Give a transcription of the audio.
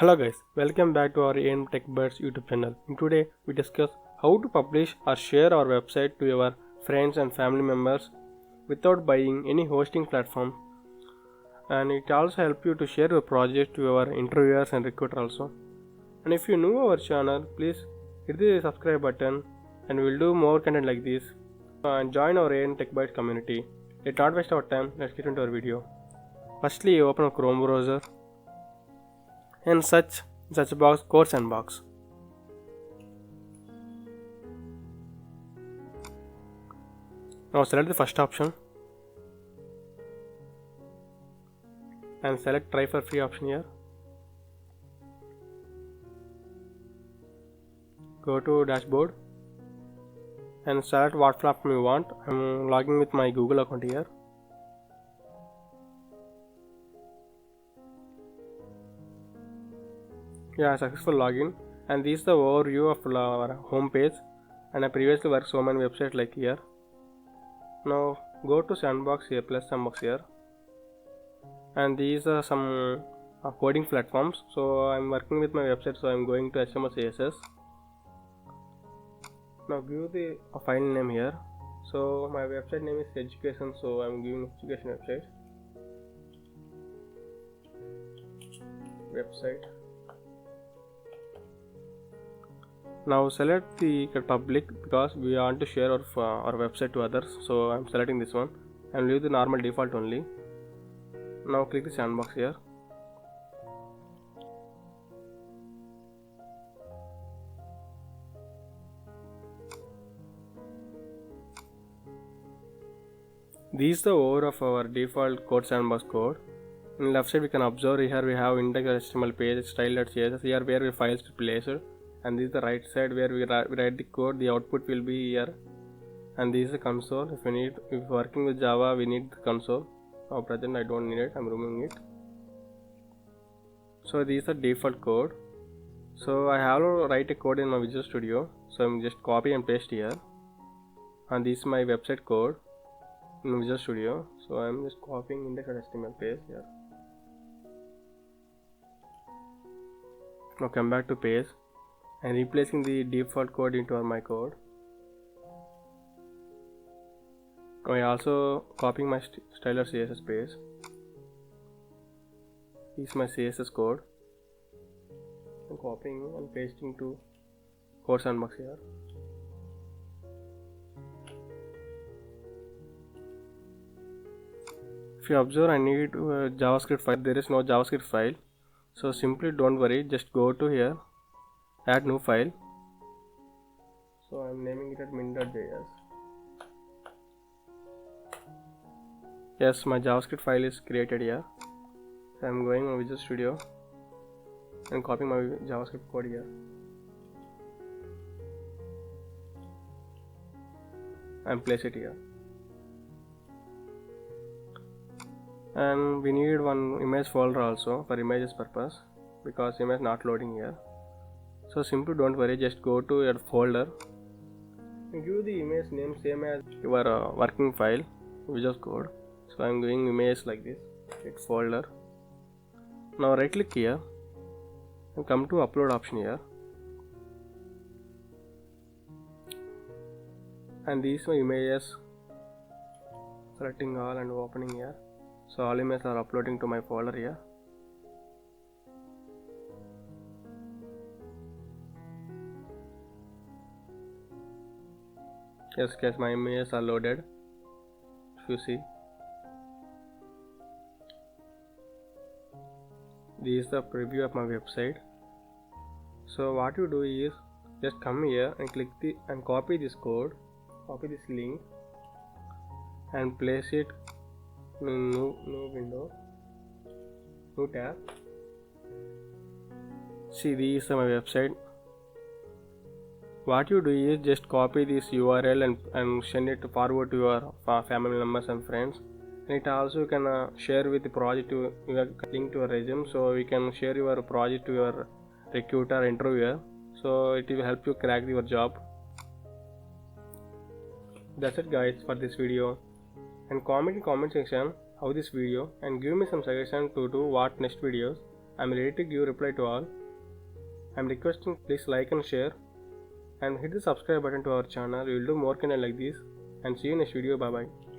Hello guys, welcome back to our AM Tech Birds YouTube channel. And today we discuss how to publish or share our website to your friends and family members without buying any hosting platform. And it also helps you to share your project to your interviewers and recruiter also. And if you know our channel, please hit the subscribe button and we'll do more content like this. And join our AM Tech Birds community. Let's not waste our time, let's get into our video. Firstly, open a Chrome browser and search box Code Sandbox. Now select the first option and select try for free option here. Go to dashboard and select what platform you want. I'm logging with my Google account here. Yeah, successful login, and this is the overview of our home page, and I previously worked so many websites like here. Now go to Sandbox here, plus Sandbox here, and these are some coding platforms. So I'm working with my website, so I'm going to HTML CSS. Now give the file name here. So my website name is education, so I'm giving education website. Now select the public because we want to share our website to others, so I'm selecting this one and leave the normal default only. Now click the sandbox here. This is the overview of our default Code Sandbox code. In left side we can observe here we have index.html page, style.css, here where we files to place it. And this is the right side where we write the code, the output will be here. And this is the console. If working with Java, we need the console. Now present I don't need it, I'm removing it. So this is the default code. So I have to write a code in my Visual Studio, so I'm just copy and paste here. And this is my website code in Visual Studio, so I'm just copying index.html page here. Now come back to page and replacing the default code into my code. I also copying my styler CSS page. This is my CSS code. I'm copying and pasting to Code Sandbox here. If you observe, I need a JavaScript file. There is no JavaScript file, so simply don't worry. Just go to here. Add new file. So I'm naming it as min.js. Yes, my JavaScript file is created here. So I'm going on Visual Studio and copying my JavaScript code here. And place it here. And we need one image folder also for images purpose because image not loading here. So simply don't worry, just go to your folder and give the image name same as your working file Visual Code. So I'm giving image like this, it's folder. Now right click here and come to upload option here, and these are images, selecting all and opening here. So all images are uploading to my folder here. Yes guys, my images are loaded. If you see, this is the preview of my website. So what you do is just come here and click and copy this code, copy this link and place it in new window, new tab. See, this is my website. What you do is just copy this URL and send it forward to your family members and friends. And it also can share with the project to your link to your resume, so we can share your project to your recruiter interviewer, so it will help you crack your job. That's it guys for this video, and comment in comment section how this video and give me some suggestion to do what next videos. I'm ready to give reply to all. I'm requesting please like and share and hit the subscribe button to our channel. We will do more content like this and see you in next video. Bye bye.